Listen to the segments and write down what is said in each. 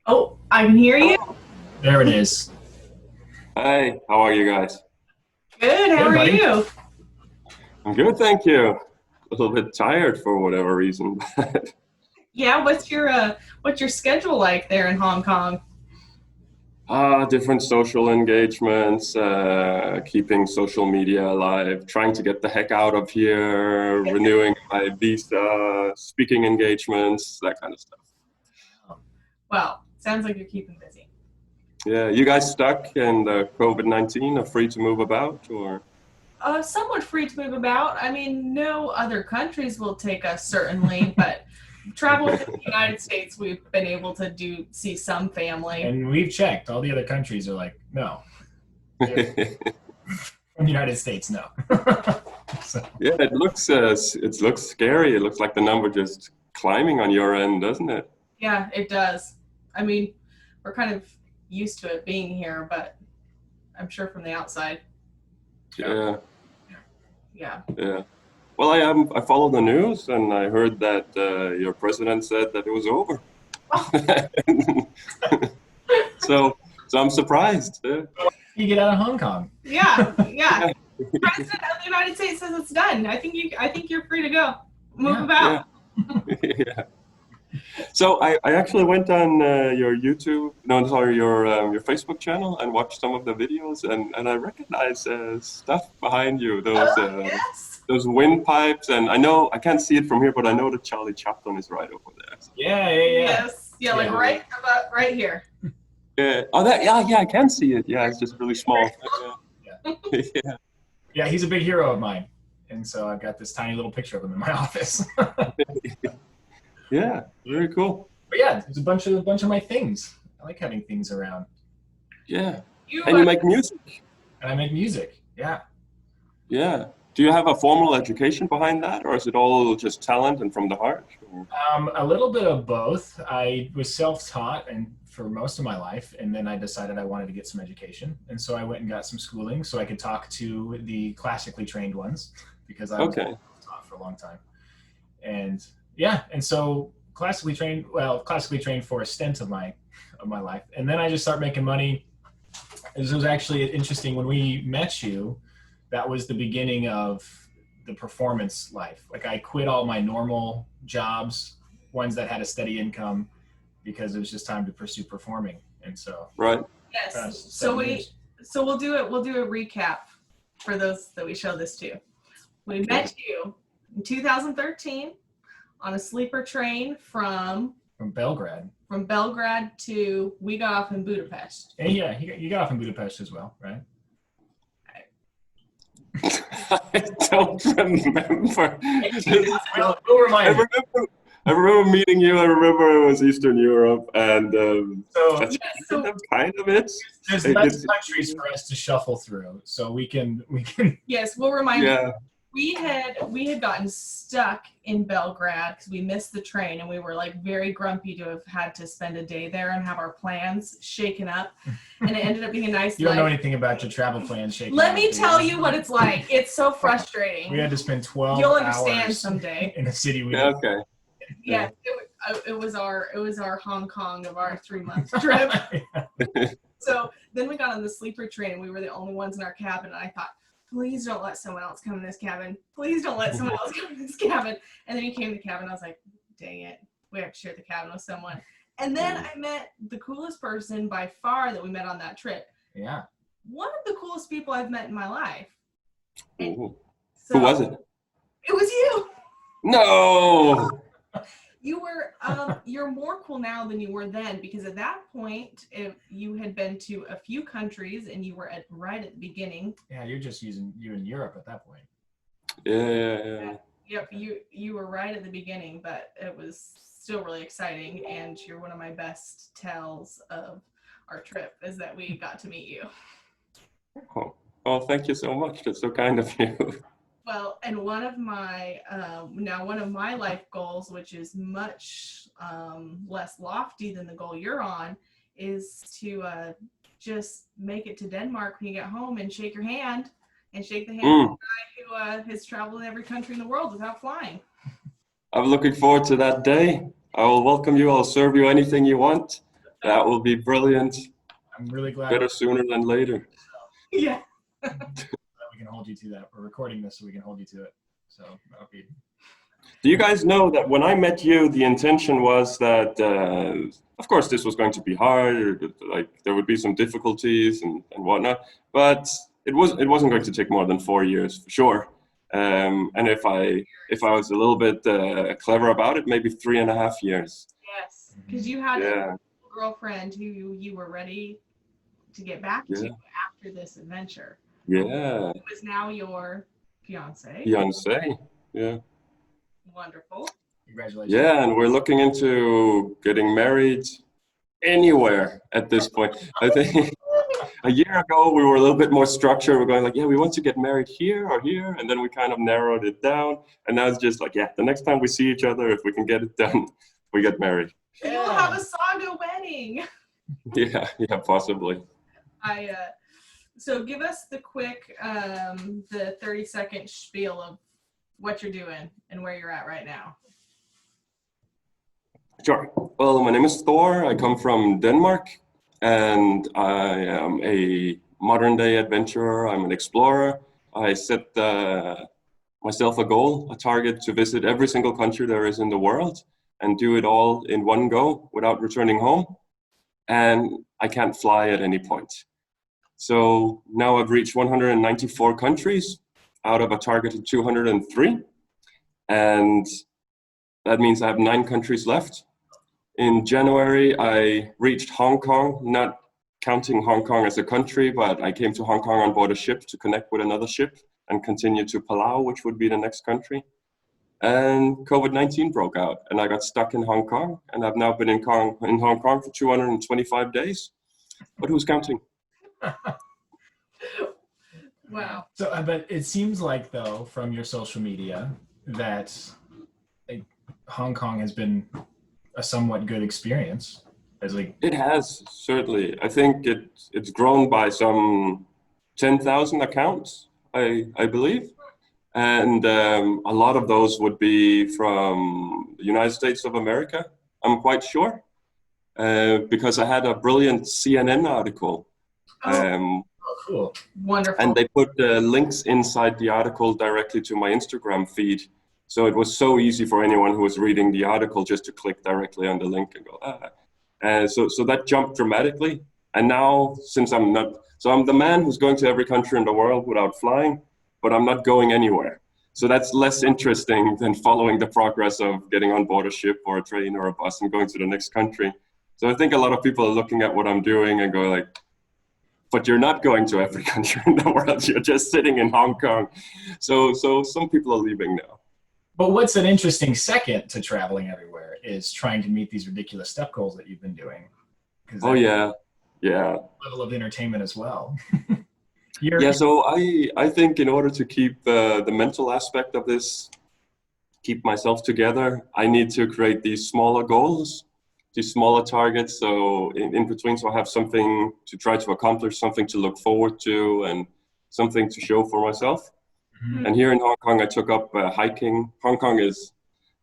Oh, I can hear you. Hello. There it is. Hi, how are you guys? Good. How Good, are buddy. you? I'm good, thank you. A little bit tired for whatever reason. Yeah. What's your schedule like there in Hong Kong? Different social engagements, keeping social media alive, trying to get the heck out of here, renewing my visa, speaking engagements, that kind of stuff. Well, sounds like you're keeping busy. Yeah, you guys stuck in the COVID-19 are free to move about, or? Somewhat free to move about. I mean, no other countries will take us certainly, but travel within the United States, we've been able to see some family. And we've checked. All the other countries are like, no. From the United States, no. So, Yeah, it looks scary. It looks like the number just climbing on your end, doesn't it? Yeah, it does. I mean, we're kind of used to it being here, but I'm sure from the outside, Yeah, yeah. yeah. Well, I followed the news and I heard that your president said that it was over. Oh, So so I'm surprised. you get out of Hong Kong. yeah, yeah. Yeah, President of the United States says it's done. I think you're free to go. Move Yeah. about. yeah, yeah. So I actually went on your YouTube, no, sorry, your Facebook channel and watched some of the videos and I recognize stuff behind you, Yes. those windpipes, and I know I can't see it from here, but I know that Charlie Chaplin is right over there. So, Yeah. Yes. Yeah, like Yeah. right here. yeah. Oh, that. Yeah, yeah. I can see it. Yeah, it's just really small. Yeah. Yeah. Yeah, he's a big hero of mine. And so I've got this tiny little picture of him in my office. Yeah. Very cool. But yeah, there's a bunch of my things. I like having things around. Yeah. You And you make music. And I make music. Yeah. Yeah. Do you have a formal education behind that, or is it all just talent and from the heart? Or- A little bit of both. I was self-taught and for most of my life, and then I decided I wanted to get some education, and so I went and got some schooling so I could talk to the classically trained ones because I was Okay. taught for a long time. And yeah, and so classically trained for a stint of my life, and then I just started making money. This was actually interesting when we met you. That was the beginning of the performance life. Like I quit all my normal jobs, ones that had a steady income, because it was just time to pursue performing. And so, Right. yes. So 7 years. we'll do a recap for those that we show this to. We met you in 2013 on a sleeper train From Belgrade. from Belgrade to we got off in Budapest. And yeah, you got off in Budapest as well, right? I don't remember. We'll I remind you. remember. I remember meeting you. I remember it was Eastern Europe, and So that's Yes. So kind of it. there's It- less it's- countries for us to shuffle through, so we can. yes, we'll remind you. yeah. We had gotten stuck in Belgrade because we missed the train and we were like very grumpy to have had to spend a day there and have our plans shaken up. And it ended up being a nice You don't know life. anything about your travel plans, shaking. Let out, me do tell you what it's like. It's so We frustrating. had to spend 12 You'll understand hours someday. in a city we Yeah, didn't. okay. Yeah, it was our Hong Kong of our 3-month trip. So then we got on the sleeper train and we were the only ones in our cabin. And I thought, please don't let someone else come in this cabin. Please don't let someone else come in this cabin. And then he came to the cabin. I was like, dang it, we have to share the cabin with someone. And then I met the coolest person by far that we met on that trip. Yeah. One of the coolest people I've met in my life. Ooh. So Who was it? It was you. No. You're more cool now than you were then, because at that point you had been to a few countries and you were right at the beginning. Yeah, you're just using you in Europe at that point. Yeah. Yep, you were right at the beginning, but it was still really exciting, and you're one of my best tells of our trip is that we got to meet you. Oh, thank you so much. That's so kind of you. Well, and one of my life goals, which is much less lofty than the goal you're on, is to just make it to Denmark when you get home and shake your hand and shake the hand of a guy who has traveled in every country in the world without flying. I'm looking forward to that day. I will welcome you. I'll serve you anything you want. That will be brilliant. I'm really glad. Better sooner than later. Yeah. That we can hold you to that. We're recording this so we can hold you to it. So that'll be. Do you guys know that when I met you, the intention was that, of course, this was going to be hard, like there would be some difficulties and whatnot, but it wasn't going to take more than 4 years for sure. And if I was a little bit clever about it, maybe 3.5 years. Yes, because you had Yeah. a girlfriend who you were ready to get back to after this adventure. Yeah. Who is now your fiance. Fiance. Yeah. Wonderful. Congratulations. Yeah, and we're looking into getting married anywhere at this point. I think a year ago we were a little bit more structured. We're going like, yeah, we want to get married here or here, and then we kind of narrowed it down. And now it's just like, yeah, the next time we see each other, if we can get it done, we get married. You'll have a saga wedding. Yeah, possibly. So give us the quick, the 30-second spiel of what you're doing and where you're at right now. Sure. Well, my name is Thor. I come from Denmark, and I am a modern-day adventurer. I'm an explorer. I set myself a goal, a target to visit every single country there is in the world and do it all in one go without returning home. And I can't fly at any point. So now I've reached 194 countries out of a target of 203. And that means I have 9 countries left. In January, I reached Hong Kong, not counting Hong Kong as a country, but I came to Hong Kong on board a ship to connect with another ship and continue to Palau, which would be the next country. And COVID-19 broke out, and I got stuck in Hong Kong, and I've now been in Hong Kong for 225 days. But who's counting? Wow. So, but it seems like, though, from your social media, that Hong Kong has been a somewhat good experience. It has, certainly. I think it's grown by some 10,000 accounts, I believe. And a lot of those would be from the United States of America, I'm quite sure, because I had a brilliant CNN article. Cool. Wonderful. And they put links inside the article directly to my Instagram feed. So it was so easy for anyone who was reading the article just to click directly on the link and go, So that jumped dramatically. And now, since I'm the man who's going to every country in the world without flying, but I'm not going anywhere. So that's less interesting than following the progress of getting on board a ship or a train or a bus and going to the next country. So I think a lot of people are looking at what I'm doing and go like, but you're not going to every country in the world. You're just sitting in Hong Kong. So some people are leaving now. But what's an interesting second to traveling everywhere is trying to meet these ridiculous step goals that you've been doing. Oh, yeah. Level of entertainment as well. So I think in order to keep the mental aspect of this, keep myself together, I need to create these smaller goals, these smaller targets. So in between, so I have something to try to accomplish, something to look forward to, and something to show for myself. Mm-hmm. And here in Hong Kong, I took up hiking. Hong Kong is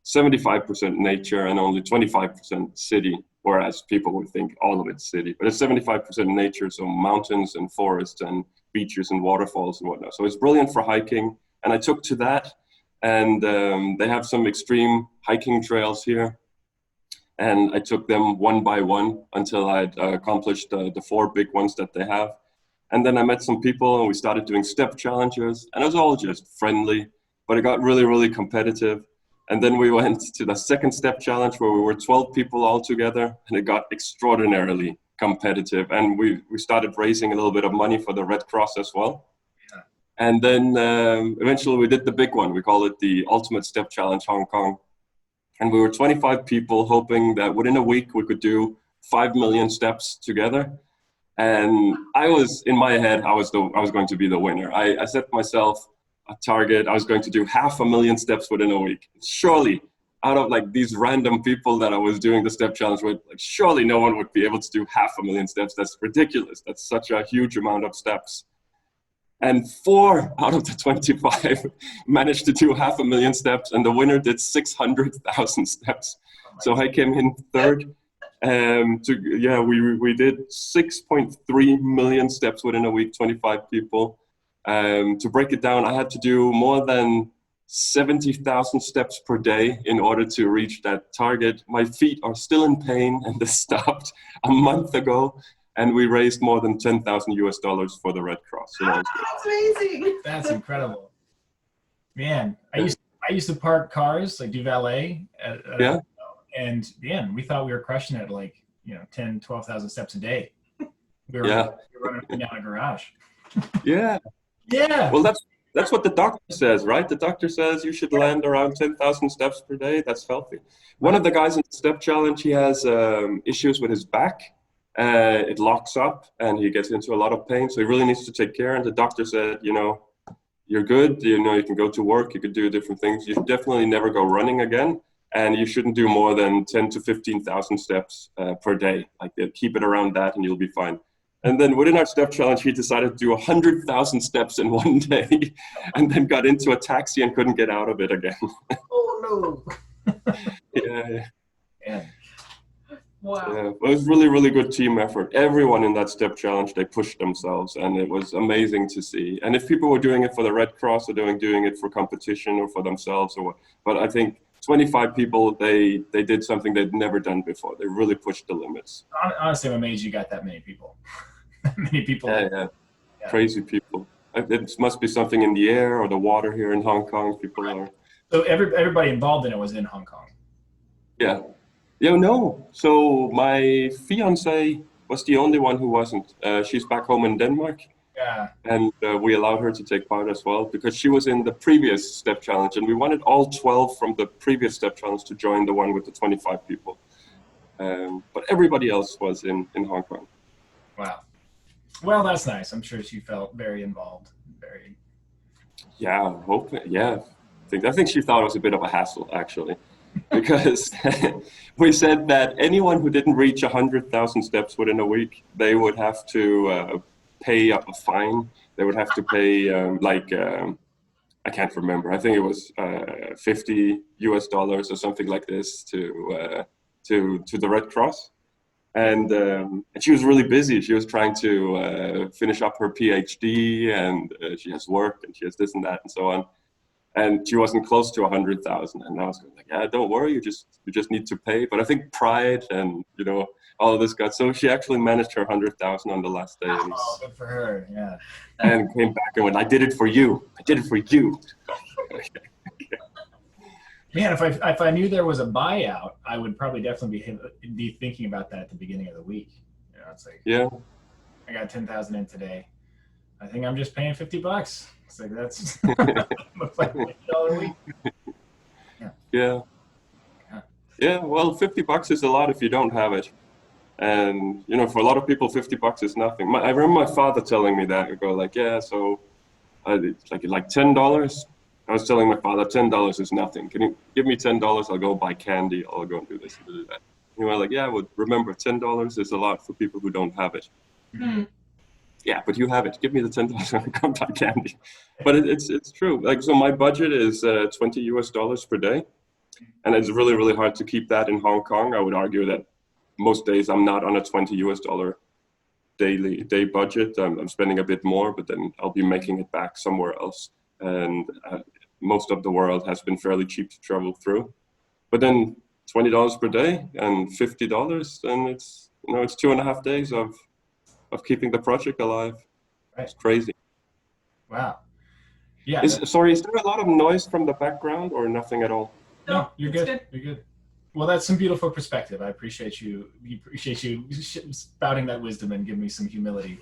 75% nature and only 25% city, whereas people would think all of it's city. But it's 75% nature, so mountains and forests and beaches and waterfalls and whatnot. So it's brilliant for hiking. And I took to that. And they have some extreme hiking trails here. And I took them one by one until I'd accomplished the 4 big ones that they have. And then I met some people and we started doing step challenges. And it was all just friendly, but it got really, really competitive. And then we went to the second step challenge where we were 12 people all together, and it got extraordinarily competitive. And we started raising a little bit of money for the Red Cross as well. Yeah. And then eventually we did the big one. We call it the Ultimate Step Challenge Hong Kong. And we were 25 people hoping that within a week we could do 5 million steps together. And I was, in my head, I was going to be the winner. I set myself a target. I was going to do 500,000 steps within a week. Surely, out of like these random people that I was doing the step challenge with, like surely no one would be able to do 500,000 steps. That's ridiculous. That's such a huge amount of steps. And 4 out of the 25 managed to do 500,000 steps, and the winner did 600,000 steps. So I came in third. We did 6.3 million steps within a week, 25 people. To break it down, I had to do more than 70,000 steps per day in order to reach that target. My feet are still in pain, and they stopped a month ago. And we raised more than $10,000 for the Red Cross. So that's amazing. That's incredible, man. I used to park cars, like do valet. And we thought we were crushing it, like 10, 12,000 steps a day. We were running down a garage. Yeah. Yeah. Well, that's what the doctor says, right? The doctor says you should land around 10,000 steps per day. That's healthy. One of the guys in the step challenge, he has issues with his back. It locks up and he gets into a lot of pain. So he really needs to take care. And the doctor said, you're good. You can go to work. You could do different things. You should definitely never go running again. And you shouldn't do more than 10 to 15,000 steps per day. Like keep it around that and you'll be fine. And then within our step challenge, he decided to do 100,000 steps in one day and then got into a taxi and couldn't get out of it again. Oh, no. Yeah. Wow. Yeah, it was really, really good team effort. Everyone in that step challenge, they pushed themselves, and it was amazing to see. And if people were doing it for the Red Cross or doing it for competition or for themselves or what, but I think 25 people, they did something they'd never done before. They really pushed the limits. Honestly, I'm amazed you got that many people. Many people. Yeah. Crazy people. It must be something in the air or the water here in Hong Kong. People are. So everybody involved in it was in Hong Kong. Yeah. Yeah, no. So my fiance was the only one who wasn't. She's back home in Denmark. Yeah. And we allowed her to take part as well because she was in the previous step challenge, and we wanted all 12 from the previous step challenge to join the one with the 25 people. But everybody else was in Hong Kong. Wow. Well, that's nice. I'm sure she felt very involved. Yeah, I think she thought it was a bit of a hassle, actually. Because we said that anyone who didn't reach 100,000 steps within a week, they would have to pay a fine. They would have to pay I can't remember. I think it was $50 or something like this to the Red Cross. And she was really busy. She was trying to finish up her PhD, and she has work, and she has this and that, and so on. And she wasn't close to 100,000. And I was like, yeah, don't worry, you just need to pay. But I think pride and all of this got. So she actually managed her 100,000 on the last day. Oh, good for her. Yeah. And came back and went, I did it for you. I did it for you. Man, if I knew there was a buyout, I would probably definitely be thinking about that at the beginning of the week. It's like, I got 10,000 in today. I think I'm just paying $50. It's like that's looks like $50 a week. Yeah. Well, $50 is a lot if you don't have it, and for a lot of people, $50 is nothing. I remember my father telling me that. I go like, so like $10. I was telling my father, $10 is nothing. Can you give me $10? I'll go buy candy. I'll go and do this and do that. And he was like, well, remember, $10 is a lot for people who don't have it. Mm-hmm. Yeah, but you have it. Give me the $10 and I'll come buy candy. But it's true. Like, so my budget is $20 per day. And it's really, really hard to keep that in Hong Kong. I would argue that most days I'm not on a $20 day budget. I'm spending a bit more, but then I'll be making it back somewhere else. And most of the world has been fairly cheap to travel through. But then $20 per day and $50, then it's 2.5 days of keeping the project alive. Right. It's crazy. Wow. Yeah. Is there a lot of noise from the background or nothing at all? No, you're good. You're good. Well, that's some beautiful perspective. I appreciate you. Spouting that wisdom and giving me some humility.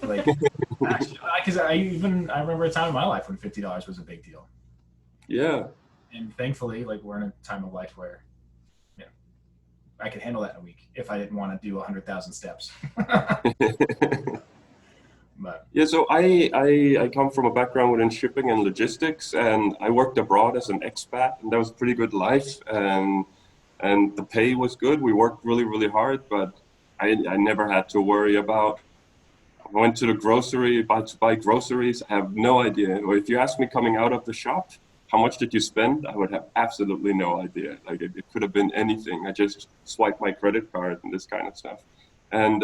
Like, because I remember a time in my life when $50 was a big deal. Yeah. And thankfully, like, we're in a time of life where, I could handle that in a week if I didn't want to do 100,000 steps. But yeah, so I come from a background within shipping and logistics, and I worked abroad as an expat, and that was a pretty good life, and the pay was good. We worked really, really hard, but I never had to worry about. I went to the grocery to buy groceries. I have no idea. Or if you ask me coming out of the shop, how much did you spend? I would have absolutely no idea. Like it could have been anything. I just swipe my credit card and this kind of stuff. And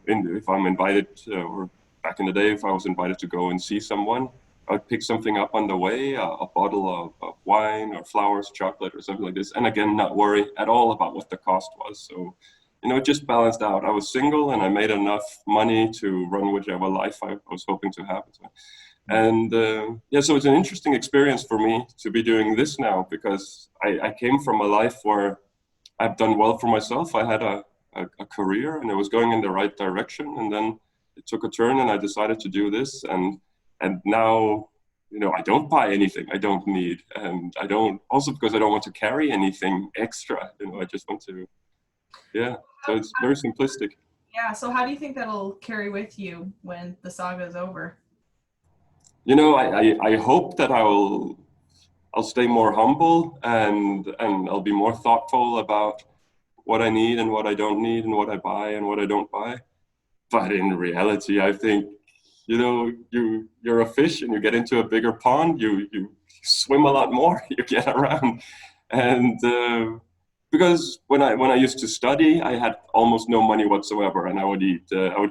if I'm invited, or back in the day, if I was invited to go and see someone, I'd pick something up on the way, a bottle of wine or flowers, chocolate or something like this. And again, not worry at all about what the cost was. So, it just balanced out. I was single and I made enough money to run whichever life I was hoping to have. And so it's an interesting experience for me to be doing this now, because I came from a life where I've done well for myself. I had a career and it was going in the right direction. And then it took a turn and I decided to do this. And now, I don't buy anything I don't need. And I don't, also because I don't want to carry anything extra, I just want to, so it's very simplistic. Yeah, so how do you think that'll carry with you when the saga is over? I hope that I'll stay more humble and I'll be more thoughtful about what I need and what I don't need and what I buy and what I don't buy. But in reality, I think, you're a fish and you get into a bigger pond, you swim a lot more, you get around. And because when I used to study, I had almost no money whatsoever, and I would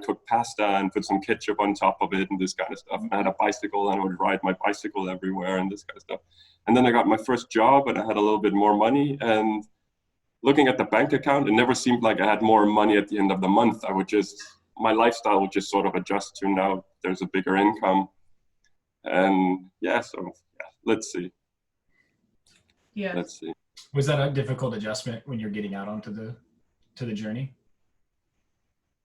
cook pasta and put some ketchup on top of it and this kind of stuff. And I had a bicycle and I would ride my bicycle everywhere and this kind of stuff. And then I got my first job and I had a little bit more money, and looking at the bank account, it never seemed like I had more money at the end of the month. My lifestyle would just sort of adjust to now there's a bigger income. And let's see. Yeah. Let's see. Was that a difficult adjustment when you're getting out onto the journey?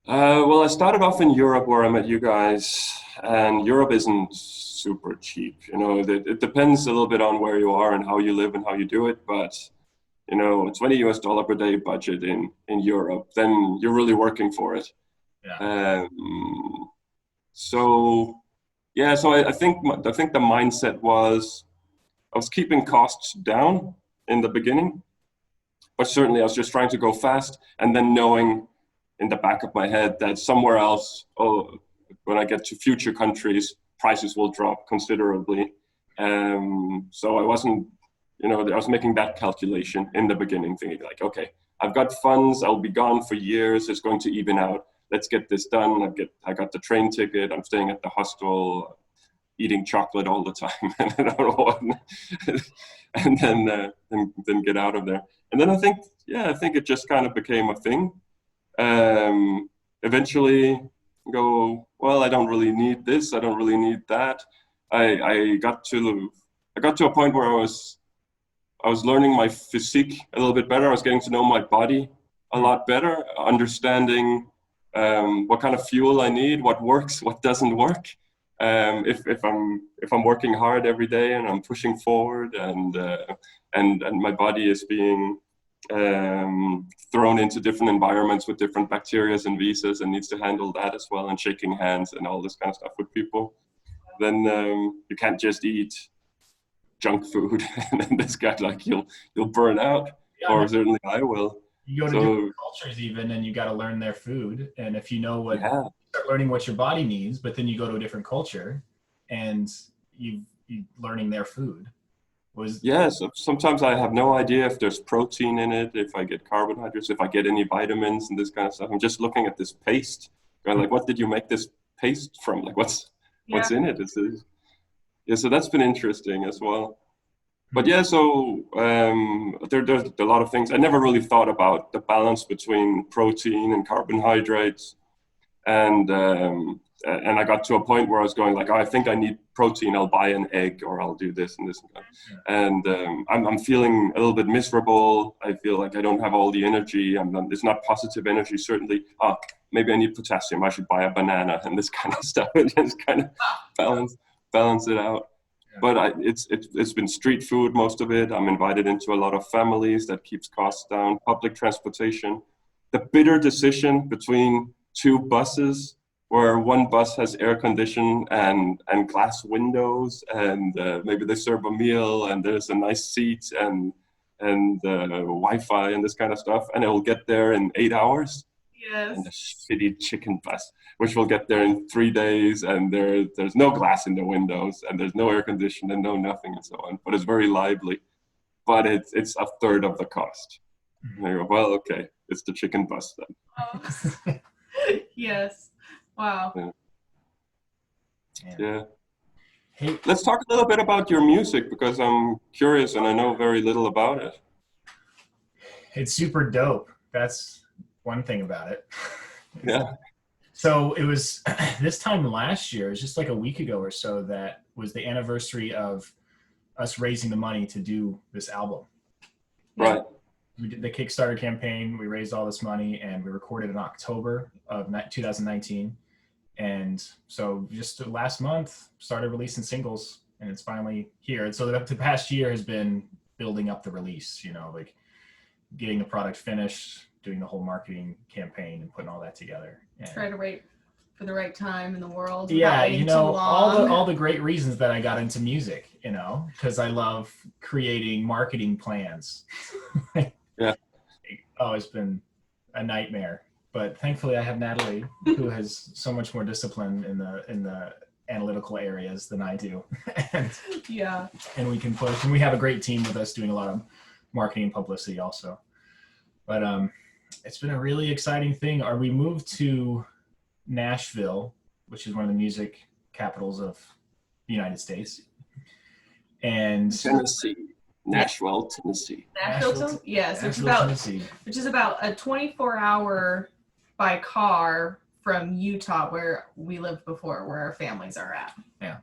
Well, I started off in Europe where I met you guys, and Europe isn't super cheap. It depends a little bit on where you are and how you live and how you do it. But, $20 per day budget in Europe, then you're really working for it. Yeah. So I think the mindset was I was keeping costs down in the beginning, but certainly I was just trying to go fast, and then knowing in the back of my head that somewhere else, when I get to future countries, prices will drop considerably. So I wasn't, I was making that calculation in the beginning, thinking like, okay, I've got funds, I'll be gone for years, it's going to even out. Let's get this done. I got the train ticket, I'm staying at the hostel, eating chocolate all the time, and then get out of there. And then I think it just kind of became a thing. Eventually go, well, I don't really need this, I don't really need that. I got to a point where I was learning my physique a little bit better. I was getting to know my body a lot better, understanding what kind of fuel I need, what works, what doesn't work. If I'm working hard every day and I'm pushing forward and my body is being thrown into different environments with different bacteria and visas and needs to handle that as well, and shaking hands and all this kind of stuff with people, then you can't just eat junk food and then this guy, like, you'll burn out. Or certainly I will. You go to different cultures even, and you got to learn their food. And if you know start learning what your body needs, but then you go to a different culture and you learning their food. So sometimes I have no idea if there's protein in it, if I get carbohydrates, if I get any vitamins and this kind of stuff. I'm just looking at this paste, going like, what did you make this paste from? Like, what's in it? So that's been interesting as well. But there's a lot of things. I never really thought about the balance between protein and carbohydrates, and I got to a point where I was going like, I think I need protein. I'll buy an egg, or I'll do this and this and that. And I'm feeling a little bit miserable. I feel like I don't have all the energy. It's not positive energy, certainly. Maybe I need potassium. I should buy a banana and this kind of stuff, and just kind of balance it out. But it's been street food, most of it. I'm invited into a lot of families. That keeps costs down. Public transportation. The bitter decision between two buses, where one bus has air condition and glass windows, and maybe they serve a meal and there's a nice seat and Wi-Fi and this kind of stuff, and it will get there in 8 hours. and the Yes. shitty chicken bus, which will get there in 3 days, and there's no glass in the windows, and there's no air conditioning, and no nothing, and so on. But it's very lively. But it's a third of the cost. And I go, well, okay, it's the chicken bus then. Oh. Yes. Wow. Yeah. Hey, Let's talk a little bit about your music, because I'm curious and I know very little about it. it's super dope. That's one thing about it. Yeah. So it was this time last year, it was just like a week ago or so, that was the anniversary of us raising the money to do this album. Right. We did the Kickstarter campaign. We raised all this money and we recorded in October of 2019. And so just last month started releasing singles, and it's finally here. And so the past year has been building up the release, you know, like getting the product finished, doing the whole marketing campaign and putting all that together. And Try to wait for the right time in the world. yeah, without you waiting know, too long. all the great reasons that I got into music, you know, because I love creating marketing plans. Yeah. Oh, it's been a nightmare. But thankfully I have Natalie, who has so much more discipline in the analytical areas than I do. Yeah. And we can push, and we have a great team with us doing a lot of marketing and publicity also. But it's been a really exciting thing. We moved to Nashville, which is one of the music capitals of the United States. And Tennessee. Nashville, Tennessee. Nashville, yes, Tennessee. which is about a 24-hour by car from Utah, where we lived before, where our families are at. Yeah.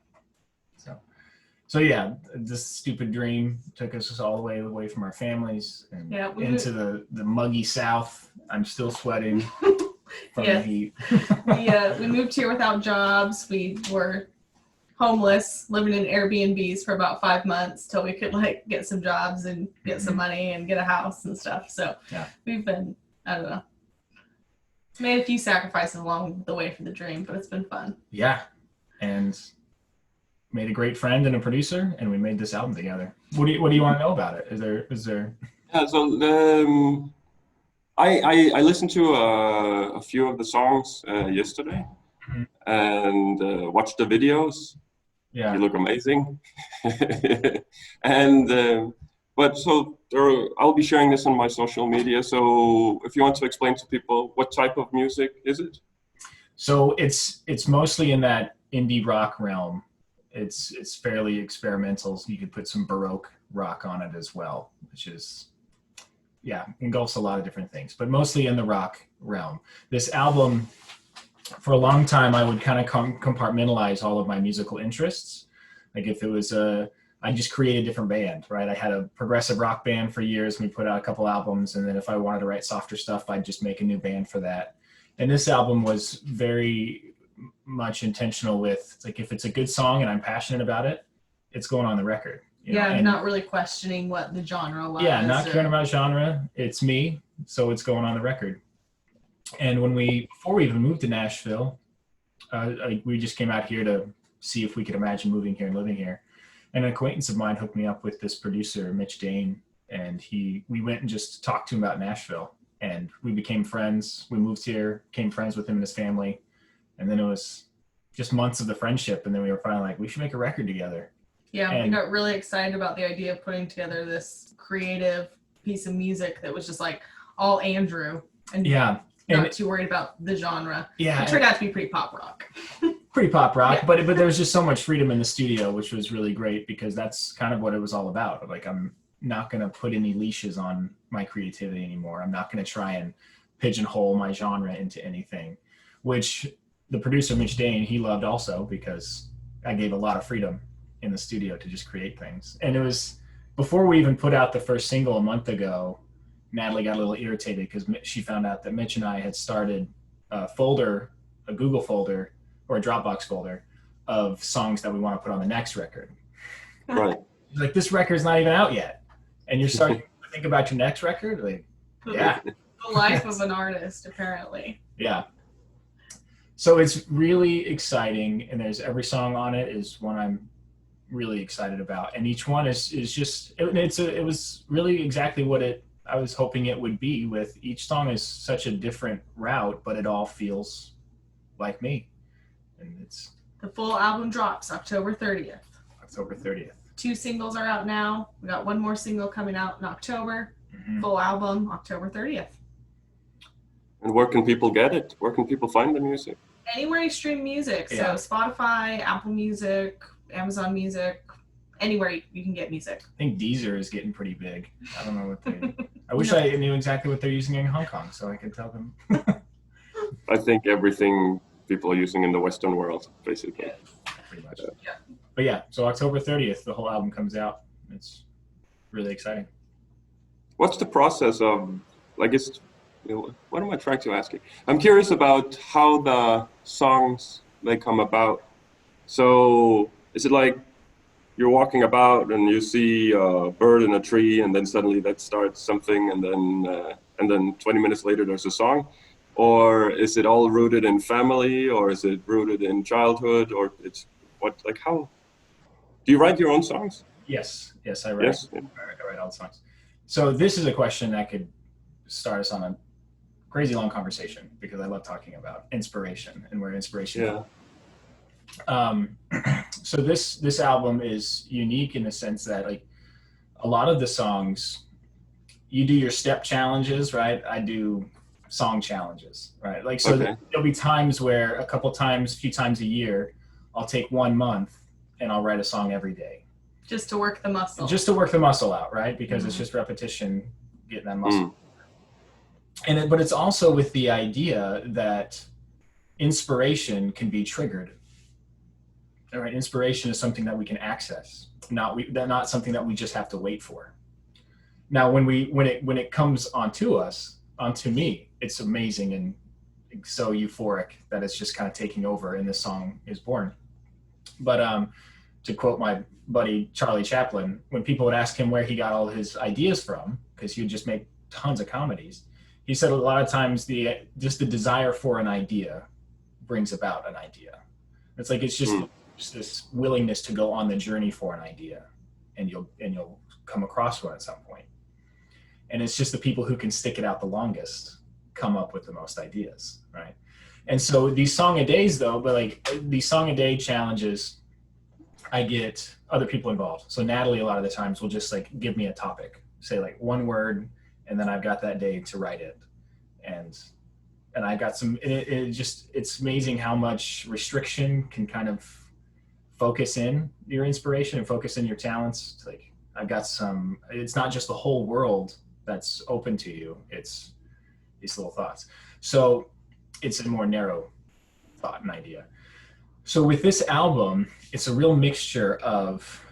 So yeah, this stupid dream took us all the way away from our families and into the muggy South. I'm still sweating from the heat. We moved here without jobs. We were homeless, living in Airbnbs for about 5 months till we could like get some jobs and get some money and get a house and stuff. So we've been, I don't know, made a few sacrifices along the way for the dream, but it's been fun. Yeah. And made a great friend and a producer, and we made this album together. What do you want to know about it? Is there? Yeah, so I listened to a few of the songs yesterday, and watched the videos. Yeah, you look amazing. And but so I'll be sharing this on my social media. So if you want to explain to people, what type of music is it? So it's mostly in that indie rock realm. It's fairly experimental. So you could put some Baroque rock on it as well, which is, engulfs a lot of different things, but mostly in the rock realm. This album, for a long time, I would kind of compartmentalize all of my musical interests. Like if it was I just created a different band, right? I had a progressive rock band for years, and we put out a couple albums. And then if I wanted to write softer stuff, I'd just make a new band for that. And this album was very much intentional with, like, if it's a good song and I'm passionate about it, it's going on the record. You know? And not really questioning what the genre was. Yeah, not caring about genre. It's me, so it's going on the record. And before we even moved to Nashville, we just came out here to see if we could imagine moving here and living here. And an acquaintance of mine hooked me up with this producer, Mitch Dane, and we went and just talked to him about Nashville, and we became friends. We moved here, became friends with him and his family, and then it was just months of the friendship, and then we were finally like, we should make a record together. Yeah, we got really excited about the idea of putting together this creative piece of music that was just like all Andrew, and not too worried about the genre. Yeah, it turned out to be pretty pop rock. Pretty pop rock, but there was just so much freedom in the studio, which was really great, because that's kind of what it was all about. Like, I'm not going to put any leashes on my creativity anymore. I'm not going to try and pigeonhole my genre into anything, which the producer, Mitch Dane, he loved also, because I gave a lot of freedom in the studio to just create things. And it was before we even put out the first single a month ago, Natalie got a little irritated because she found out that Mitch and I had started a Google folder or a Dropbox folder of songs that we want to put on the next record. Right. Like, this record's not even out yet, and you're starting to think about your next record? Like, yeah. The life of an artist, apparently. Yeah. So it's really exciting, and every song on it is one I'm really excited about, and each one is just, it was really exactly what I was hoping it would be. With each song is such a different route, but it all feels like me. And it's The full album drops October 30th. October 30th. 2 singles are out now. We got one more single coming out in October. Mm-hmm. Full album October 30th. And where can people get it? Where can people find the music? Anywhere you stream music. Yeah. So Spotify, Apple Music, Amazon Music, anywhere you can get music. I think Deezer is getting pretty big. I don't know what they. I wish I knew exactly what they're using in Hong Kong, so I could tell them. I think everything people are using in the Western world, basically. Yeah, pretty much. Yeah. But yeah, so October 30th, the whole album comes out. It's really exciting. What's the process of, like, what am I trying to ask you? I'm curious about how the songs, they come about. So is it like you're walking about and you see a bird in a tree and then suddenly that starts something and then 20 minutes later there's a song? Or is it all rooted in family, or is it rooted in childhood, or it's what, like, how? Do you write your own songs? Yes, I write. Yes. I write all the songs. So this is a question that could start us on a crazy long conversation, because I love talking about inspiration and where inspiration. Yeah. So this album is unique in the sense that, like, a lot of the songs, you do your step challenges, right? I do song challenges, right? Like, so Okay. there'll be times where a few times a year, I'll take 1 month and I'll write a song every day. Just to work the muscle. Just to work the muscle out, right? Because it's just repetition, getting that muscle. But it's also with the idea that inspiration can be triggered. All right, inspiration is something that we can access, not something that we just have to wait for. Now, when it comes onto me, it's amazing and so euphoric that it's just kind of taking over, and this song is born. But to quote my buddy Charlie Chaplin, when people would ask him where he got all his ideas from, because he would just make tons of comedies, he said a lot of times the desire for an idea brings about an idea. It's like it's just this willingness to go on the journey for an idea, and you'll come across one at some point. And it's just the people who can stick it out the longest come up with the most ideas, right? And so these song a days, though, but like these song a day challenges, I get other people involved. So Natalie, a lot of the times, will just like give me a topic, say like one word, and then I've got that day to write it. And I got some. It's amazing how much restriction can kind of focus in your inspiration and focus in your talents. It's like I've got some. It's not just the whole world that's open to you. It's these little thoughts. So it's a more narrow thought and idea. So with this album, it's a real mixture of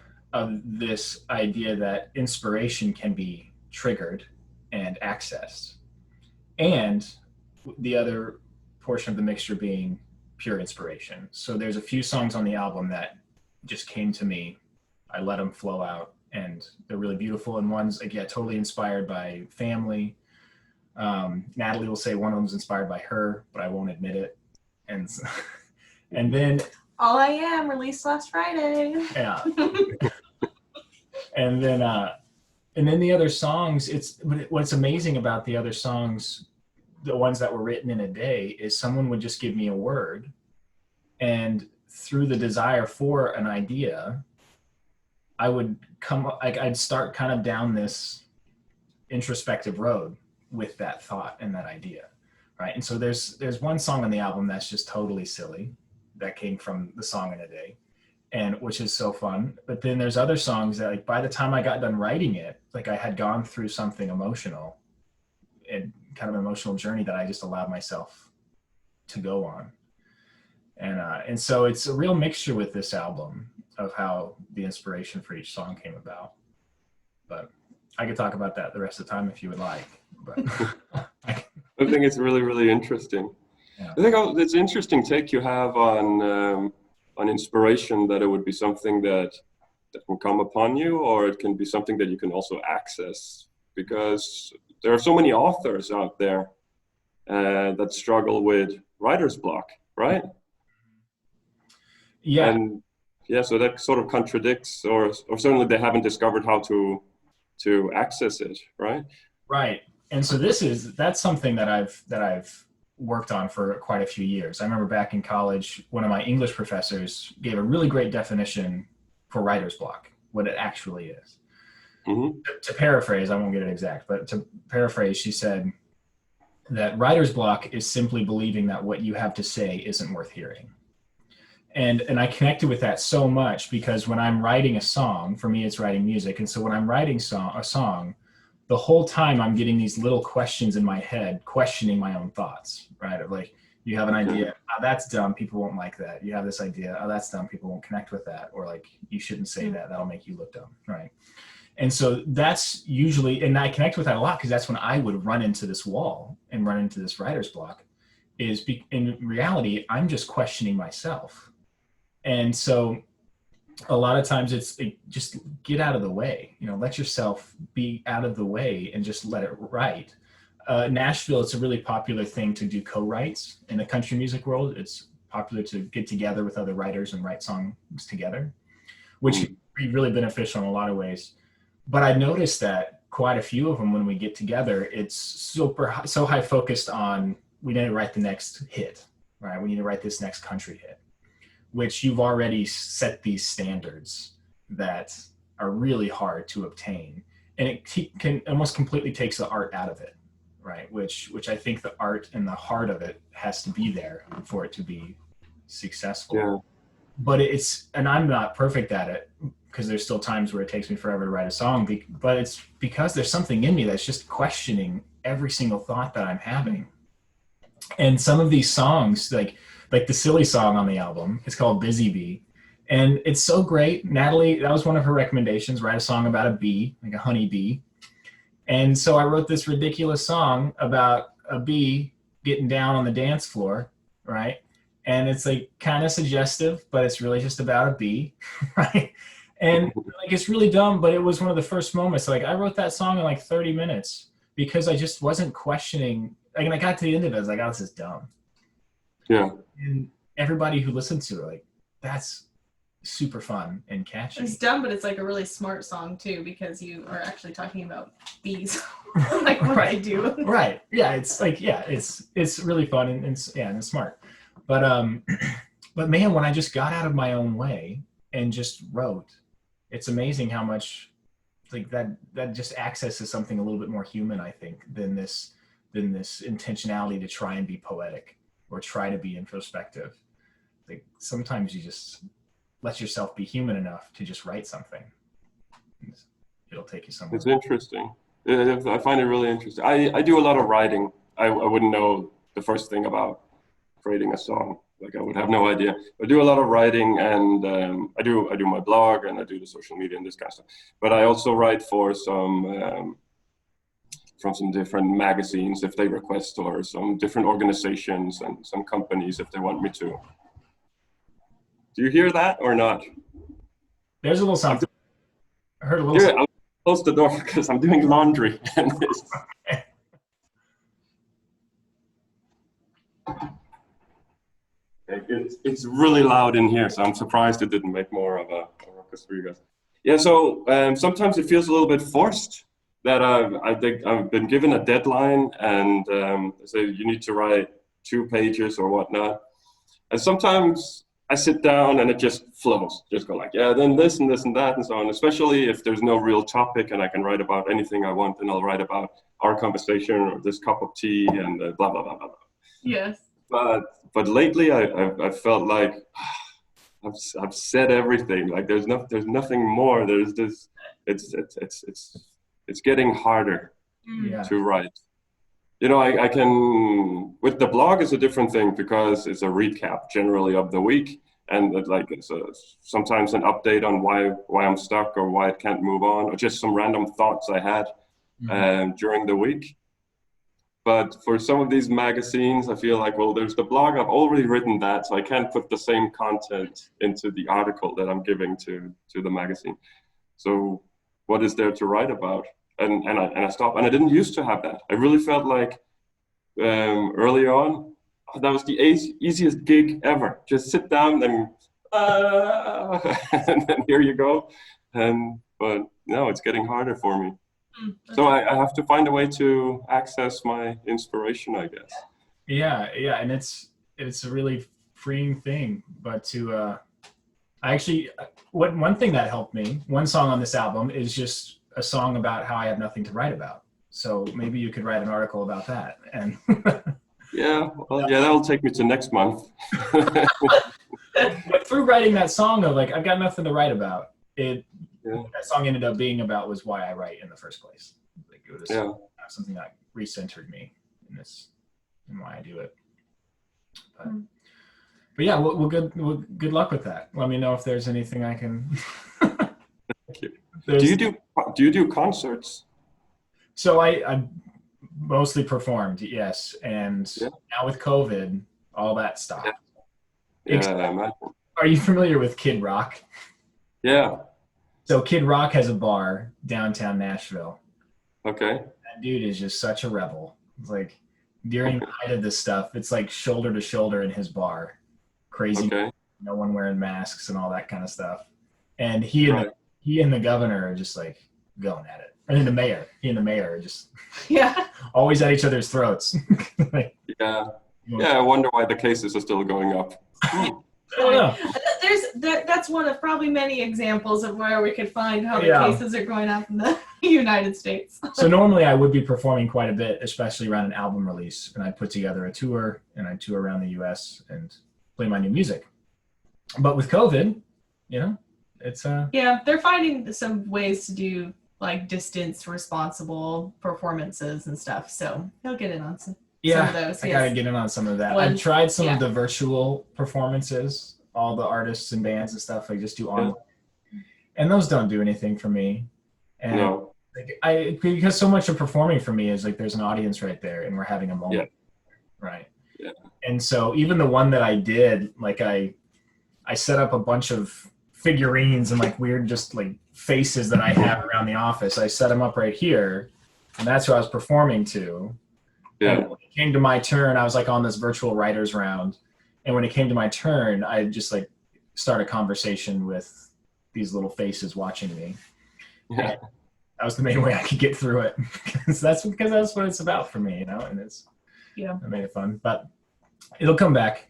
this idea that inspiration can be triggered and accessed, and the other portion of the mixture being pure inspiration. So there's a few songs on the album that just came to me. I let them flow out, and they're really beautiful. And one's, again, totally inspired by family. Natalie will say one of them's inspired by her, but I won't admit it. And then All I Am released last Friday. Yeah. and then the other songs, what's amazing about the other songs, the ones that were written in a day, is someone would just give me a word, and through the desire for an idea, I'd start kind of down this introspective road with that thought and that idea, right? And so there's one song on the album that's just totally silly, that came from the song in a day, and which is so fun. But then there's other songs that, like, by the time I got done writing it, like I had gone through something emotional, and kind of an emotional journey that I just allowed myself to go on. And so it's a real mixture with this album of how the inspiration for each song came about. But I could talk about that the rest of the time if you would like. But I think it's really, really interesting. Yeah. I think it's an interesting take you have on inspiration, that it would be something that can come upon you, or it can be something that you can also access, because there are so many authors out there that struggle with writer's block, right? Yeah. And yeah, so that sort of contradicts, or certainly they haven't discovered how to access it, right? Right. And so that's something that I've worked on for quite a few years. I remember back in college, one of my English professors gave a really great definition for writer's block, what it actually is. Mm-hmm. To paraphrase, I won't get it exact, but to paraphrase, she said that writer's block is simply believing that what you have to say isn't worth hearing. And I connected with that so much because when I'm writing a song, for me it's writing music, and so when I'm writing a song, the whole time I'm getting these little questions in my head, questioning my own thoughts, right? Of like, you have an idea, oh, that's dumb, people won't like that. You have this idea, oh, that's dumb, people won't connect with that. Or like, you shouldn't say that, that'll make you look dumb, right? And so that's usually, and I connect with that a lot because that's when I would run into this wall and run into this writer's block in reality, I'm just questioning myself. And so a lot of times it's just get out of the way, let yourself be out of the way and just let it write. Nashville, it's a really popular thing to do co-writes in the country music world. It's popular to get together with other writers and write songs together, which can be really beneficial in a lot of ways. But I noticed that quite a few of them, when we get together, it's so high focused on, we need to write the next hit, right? We need to write this next country hit, which you've already set these standards that are really hard to obtain. And it can almost completely takes the art out of it, right? Which I think the art and the heart of it has to be there for it to be successful. Yeah. But and I'm not perfect at it because there's still times where it takes me forever to write a song, but it's because there's something in me that's just questioning every single thought that I'm having. And some of these songs, like the silly song on the album, it's called Busy Bee. And it's so great. Natalie, that was one of her recommendations, write a song about a bee, like a honey bee. And so I wrote this ridiculous song about a bee getting down on the dance floor, right? And it's like kind of suggestive, but it's really just about a bee, right? And like, it's really dumb, but it was one of the first moments. Like, I wrote that song in like 30 minutes because I just wasn't questioning. Like, and I got to the end of it, I was like, oh, this is dumb. Yeah. And everybody who listened to it, like, that's super fun and catchy. It's dumb, but it's like a really smart song too, because you are actually talking about bees, like what Right. they do. Right. Yeah. It's like, yeah, it's really fun and it's smart. But man, when I just got out of my own way and just wrote, it's amazing how much like that just accesses something a little bit more human, I think, than this intentionality to try and be poetic or try to be introspective. Like, sometimes you just let yourself be human enough to just write something. It'll take you somewhere. It's interesting. I find it really interesting. I do a lot of writing. I wouldn't know the first thing about creating a song. Like, I would have no idea. I do a lot of writing, and I do my blog, and I do the social media and this kind of stuff. But I also write for some from some different magazines if they request, or some different organizations and some companies if they want me to. Do you hear that or not? There's a little something. I heard a little something. I'll close the door because I'm doing laundry. And it's really loud in here, so I'm surprised it didn't make more of a ruckus for you guys. Yeah, so sometimes it feels a little bit forced that I think I've been given a deadline, and say you need to write 2 pages or whatnot. And sometimes I sit down and it just flows, just go like, yeah, then this and this and that and so on, especially if there's no real topic and I can write about anything I want, and I'll write about our conversation or this cup of tea and blah, blah, blah, blah, blah. Yes. But lately I felt like I've said everything. Like, there's nothing more. There's this, it's getting harder to write. You know, I can, with the blog is a different thing because it's a recap generally of the week, and it's sometimes an update on why I'm stuck or why I can't move on, or just some random thoughts I had during the week. But for some of these magazines, I feel like, well, there's the blog, I've already written that, so I can't put the same content into the article that I'm giving to the magazine. So what is there to write about? And I stopped, and I didn't used to have that. I really felt like early on, that was the easiest gig ever. Just sit down and and then here you go. But no, it's getting harder for me. So I have to find a way to access my inspiration, I guess. Yeah, and it's a really freeing thing. But I actually, one thing that helped me, one song on this album is just a song about how I have nothing to write about. So maybe you could write an article about that. And yeah, well, yeah, that'll take me to next month. But through writing that song of like, I've got nothing to write about, that song ended up being about was why I write in the first place. Like it was something that recentered me in this and why I do it. But yeah, well, good luck with that. Let me know if there's anything I can. Thank you. Do you do concerts? So I mostly performed, yes, and now with COVID, all that stopped. Yeah, are you familiar with Kid Rock? Yeah. So Kid Rock has a bar downtown Nashville. Okay. That dude is just such a rebel. It's like during the height of this stuff, it's like shoulder to shoulder in his bar. Crazy. Okay. No one wearing masks and all that kind of stuff. And he and the governor are just like going at it. And then he and the mayor are just always at each other's throats. Yeah, I wonder why the cases are still going up. I don't know. That's one of probably many examples of where we could find how the cases are going up in the United States. So normally I would be performing quite a bit, especially around an album release, and I put together a tour and I tour around the U.S. and play my new music. But with COVID, it's they're finding some ways to do like distance responsible performances and stuff. So he'll get in on some of those. I gotta get in on some of that. I've tried some of the virtual performances, all the artists and bands and stuff. I just do online, and those don't do anything for me. And because so much of performing for me is like there's an audience right there, and we're having a moment, right? Yeah. And so even the one that I did, like I set up a bunch of figurines and like weird just like faces that I have around the office. I set them up right here, and that's who I was performing to. Yeah. And when it came to my turn, I was like on this virtual writers round. And when it came to my turn, I just like start a conversation with these little faces watching me. Yeah. And that was the main way I could get through it. because that's what it's about for me, and it's, I made it fun, but it'll come back.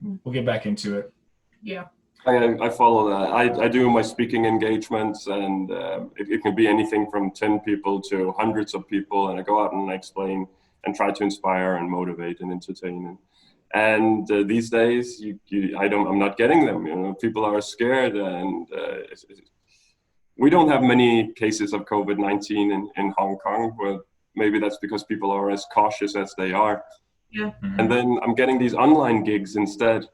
We'll get back into it. Yeah. I follow that. I do my speaking engagements, and it can be anything from 10 people to hundreds of people, and I go out and I explain and try to inspire and motivate and entertain. And these days, I'm not getting them. People are scared, and we don't have many cases of COVID-19 in Hong Kong, but maybe that's because people are as cautious as they are. Yeah. Mm-hmm. And then I'm getting these online gigs instead.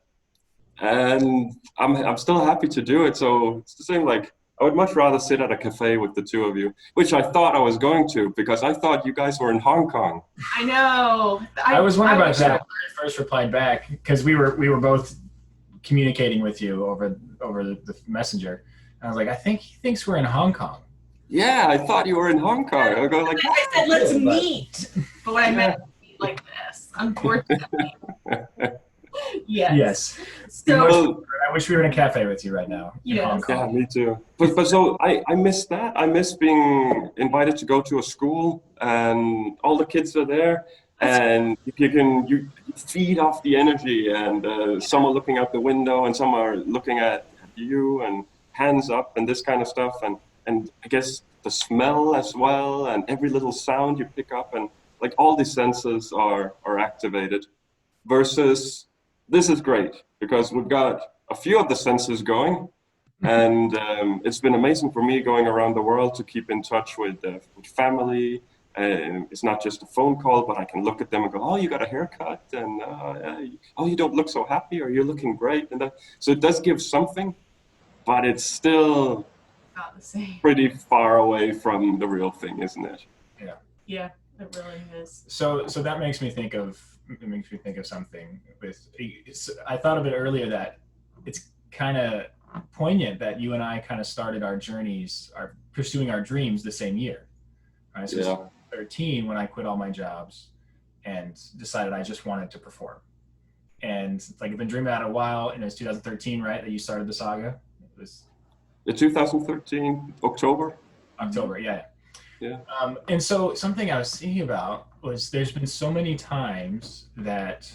And I'm still happy to do it. So it's the same, like, I would much rather sit at a cafe with the two of you, which I thought I was going to, because I thought you guys were in Hong Kong. I know. I was wondering about that when I first replied back, because we were both communicating with you over the messenger. And I was like, I think he thinks we're in Hong Kong. Yeah, I thought you were in Hong Kong. I go like, I said, let's meet. But what I meant like this, unfortunately. Yes. So I wish we were in a cafe with you right now. Yeah, me too. But so I miss that. I miss being invited to go to a school and all the kids are there, and you feed off the energy, and some are looking out the window and some are looking at you, and hands up and this kind of stuff, and I guess the smell as well, and every little sound you pick up, and like all these senses are activated, versus this is great because we've got a few of the senses going, and it's been amazing for me going around the world to keep in touch with family. It's not just a phone call, but I can look at them and go, oh, you got a haircut, and oh, you don't look so happy, or you're looking great. And so it does give something, but it's still not the same. Pretty far away from the real thing, isn't it? Yeah. Yeah, it really is. So that makes me think of something. I thought of it earlier that it's kind of poignant that you and I kind of started our journeys, pursuing our dreams the same year. Right? So yeah. 13 when I quit all my jobs and decided I just wanted to perform. And like I've been dreaming about it a while, and it was 2013, right, that you started the saga? It was 2013, October, yeah. Yeah. And so something I was thinking about was there's been so many times that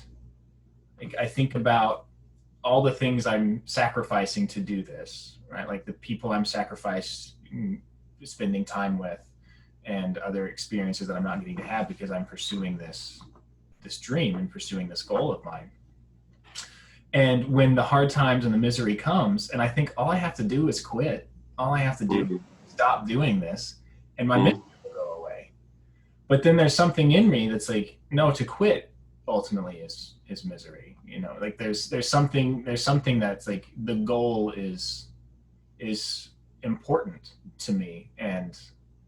like, I think about all the things I'm sacrificing to do this, right? Like the people I'm sacrificing spending time with and other experiences that I'm not getting to have because I'm pursuing this dream and pursuing this goal of mine. And when the hard times and the misery comes, and I think all I have to do is quit. All I have to do is stop doing this, and my misery will go away. But then there's something in me that's like, no, to quit ultimately is misery. You know, like there's something that's like the goal is important to me, and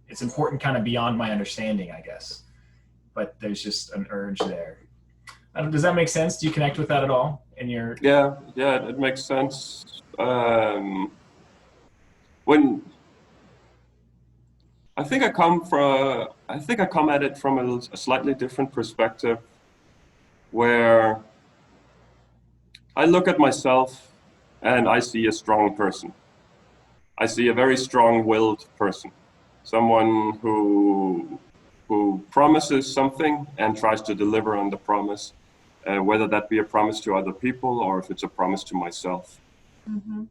it's important kind of beyond my understanding, I guess. But there's just an urge there. Does that make sense? Do you connect with that at all in your? Yeah, it makes sense. When I think I come at it from a slightly different perspective, where I look at myself and I see a strong person. I see a very strong-willed person, someone who promises something and tries to deliver on the promise, whether that be a promise to other people or if it's a promise to myself. Mm-hmm.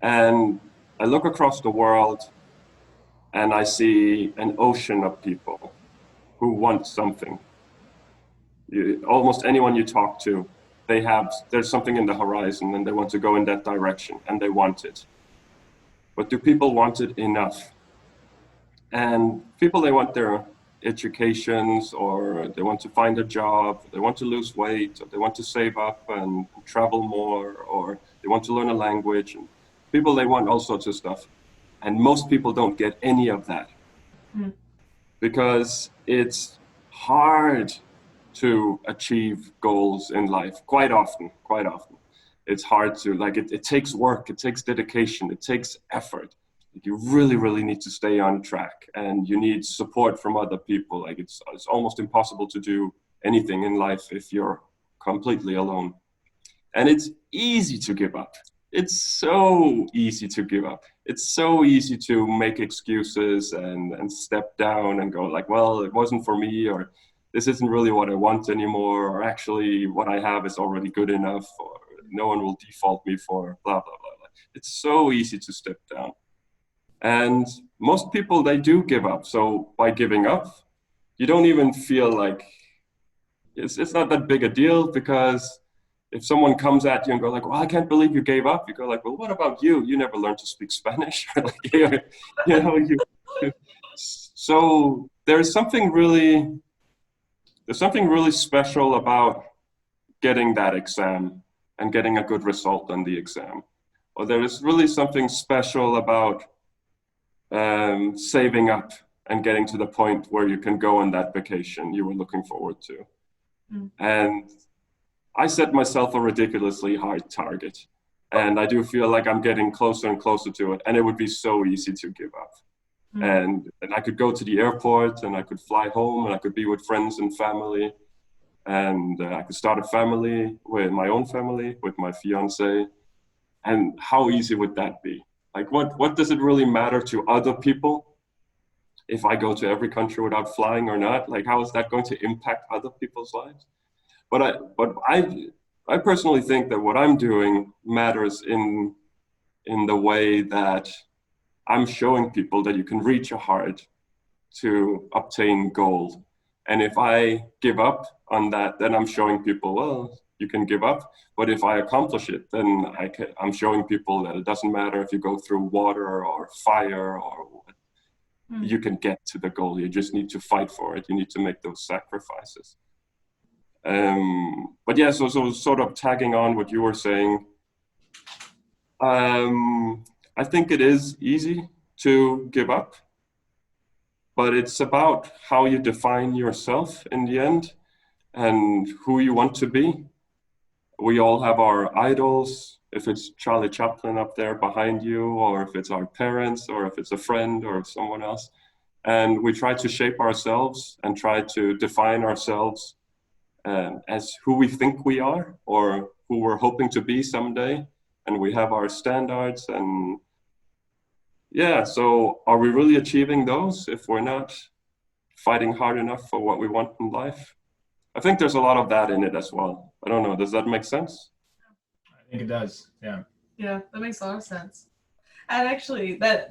And I look across the world and I see an ocean of people who want something. Almost anyone you talk to, there's something in the horizon and they want to go in that direction and they want it. But do people want it enough? And people, they want their educations, or they want to find a job, they want to lose weight, or they want to save up and travel more, or they want to learn a language. And people, they want all sorts of stuff. And most people don't get any of that because it's hard to achieve goals in life quite often. It's hard to, like, it takes work, it takes dedication, it takes effort. You really, really need to stay on track, and you need support from other people. Like it's almost impossible to do anything in life if you're completely alone. And it's easy to give up. It's so easy to give up. It's so easy to make excuses and step down and go like, well, it wasn't for me, or this isn't really what I want anymore, or actually what I have is already good enough, or no one will default me for blah, blah, blah, blah. It's so easy to step down. And most people, they do give up. So by giving up, you don't even feel like it's not that big a deal, because if someone comes at you and go like, well, I can't believe you gave up, you go like, well, what about you? You never learned to speak Spanish. So there's something really special about getting that exam and getting a good result on the exam. Or there is really something special about saving up and getting to the point where you can go on that vacation you were looking forward to. And I set myself a ridiculously hard target, and I do feel like I'm getting closer and closer to it, and it would be so easy to give up. And I could go to the airport and I could fly home and I could be with friends and family, and I could start a family with my own family, with my fiance. And how easy would that be? Like, what does it really matter to other people if I go to every country without flying or not? Like, how is that going to impact other people's lives? But I personally think that what I'm doing matters in the way that I'm showing people that you can reach a heart to obtain gold. And if I give up on that, then I'm showing people, well, you can give up. But if I accomplish it, then I'm showing people that it doesn't matter if you go through water or fire or what. You can get to the goal. You just need to fight for it. You need to make those sacrifices. But yeah, so sort of tagging on what you were saying, I think it is easy to give up, but it's about how you define yourself in the end and who you want to be. We all have our idols, if it's Charlie Chaplin up there behind you, or if it's our parents, or if it's a friend or someone else. And we try to shape ourselves and try to define ourselves as who we think we are, or who we're hoping to be someday. And we have our standards, and yeah, so are we really achieving those if we're not fighting hard enough for what we want in life? I think there's a lot of that in it as well. I don't know. Does that make sense? I think it does. Yeah. Yeah, that makes a lot of sense. And actually, that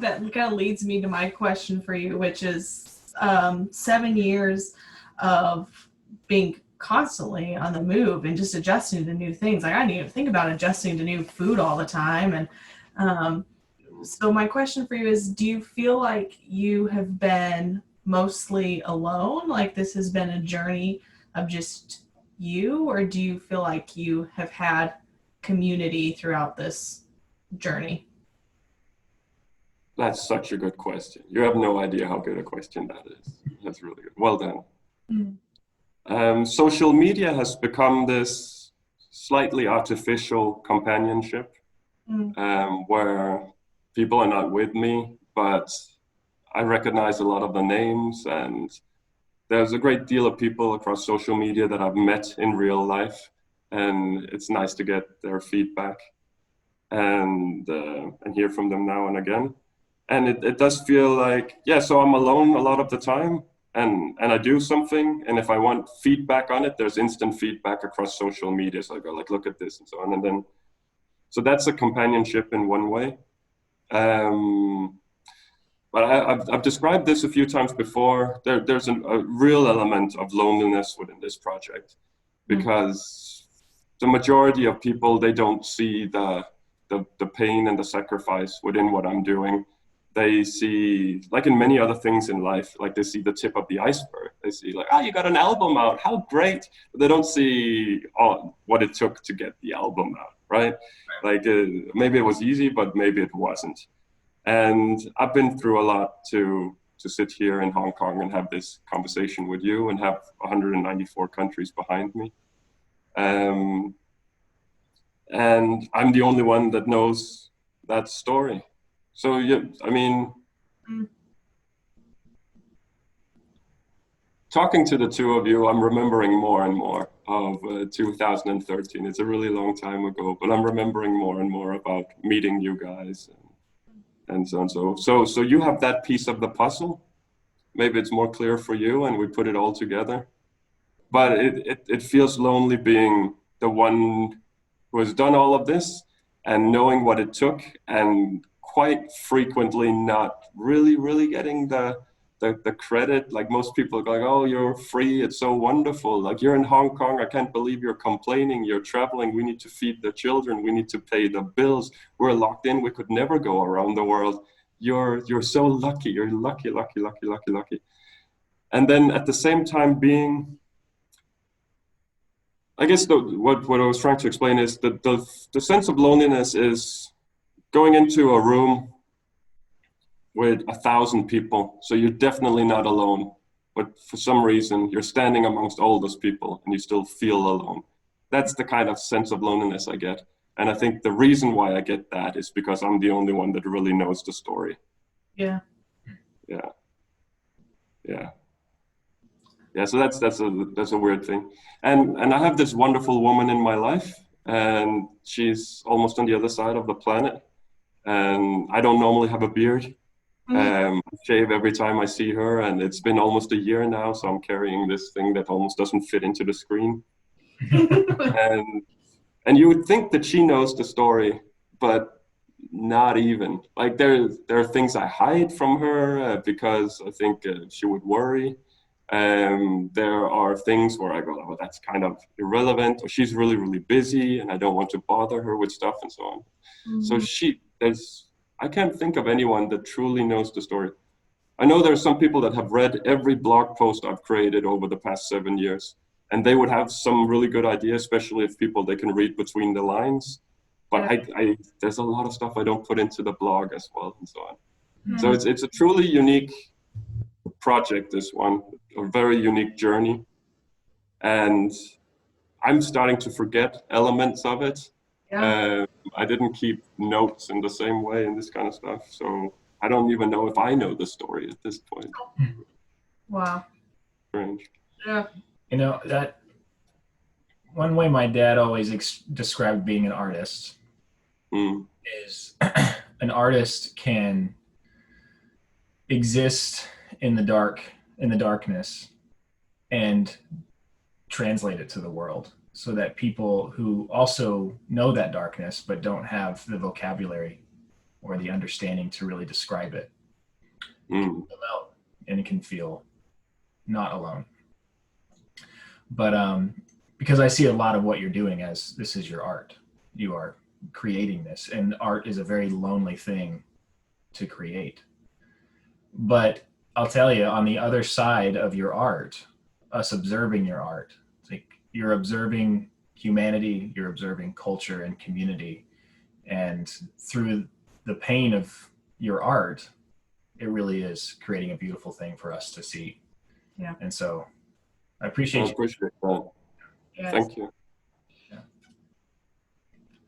kind of leads me to my question for you, which is 7 years of being constantly on the move and just adjusting to new things. Like I need to think about adjusting to new food all the time. And so my question for you is, do you feel like you have been mostly alone? Like this has been a journey of just you, or do you feel like you have had community throughout this journey? That's such a good question. You have no idea how good a question that is. That's really good. Well done. Social media has become this slightly artificial companionship where people are not with me, but I recognize a lot of the names, and there's a great deal of people across social media that I've met in real life, and it's nice to get their feedback and hear from them now and again. And it does feel like, yeah, so I'm alone a lot of the time, and I do something, and if I want feedback on it, there's instant feedback across social media. So I go like, look at this and so on. And then, so that's a companionship in one way. But I've described this a few times before. There's a real element of loneliness within this project, because the majority of people, they don't see the pain and the sacrifice within what I'm doing. They see, like in many other things in life, like they see the tip of the iceberg. They see like, oh, you got an album out, how great. But they don't see what it took to get the album out, right? Like maybe it was easy, but maybe it wasn't. And I've been through a lot to sit here in Hong Kong and have this conversation with you and have 194 countries behind me. And I'm the only one that knows that story. So, yeah, I mean, talking to the two of you, I'm remembering more and more of 2013. It's a really long time ago, but I'm remembering more and more about meeting you guys and so on. So you have that piece of the puzzle. Maybe it's more clear for you, and we put it all together. But it feels lonely being the one who has done all of this and knowing what it took, and quite frequently not really getting the credit. Like most people are going, oh, you're free, it's so wonderful. Like you're in Hong Kong, I can't believe you're complaining, you're traveling, we need to feed the children, we need to pay the bills, we're locked in, we could never go around the world. You're so lucky, you're lucky. And then at the same time being, I guess what I was trying to explain is that the sense of loneliness is going into a room with 1,000 people. So you're definitely not alone. But for some reason, you're standing amongst all those people and you still feel alone. That's the kind of sense of loneliness I get. And I think the reason why I get that is because I'm the only one that really knows the story. Yeah. So that's a weird thing. And I have this wonderful woman in my life, and she's almost on the other side of the planet. And I don't normally have a beard. I shave every time I see her, and it's been almost a year now, so I'm carrying this thing that almost doesn't fit into the screen. And you would think that she knows the story, but not even. Like there are things I hide from her because I think she would worry. There are things where I go, oh, that's kind of irrelevant, or she's really busy and I don't want to bother her with stuff and so on. So I can't think of anyone that truly knows the story. I know there are some people that have read every blog post I've created over the past 7 years, and they would have some really good ideas, especially if people they can read between the lines. But I there's a lot of stuff I don't put into the blog as well and so on. So it's a truly unique project, this one, a very unique journey. And I'm starting to forget elements of it. I didn't keep notes in the same way and this kind of stuff. So I don't even know if I know the story at this point. Wow. Strange. Yeah. You know, that one way my dad always described being an artist is an artist can exist in the darkness, and translate it to the world, so that people who also know that darkness but don't have the vocabulary or the understanding to really describe it can feel out and can feel not alone. But because I see a lot of what you're doing as this is your art. You are creating this, and art is a very lonely thing to create. But I'll tell you, on the other side of your art, us observing your art, it's like you're observing humanity, you're observing culture and community, and through the pain of your art, it really is creating a beautiful thing for us to see. Yeah. And so I appreciate I appreciate that. Yes. Thank you.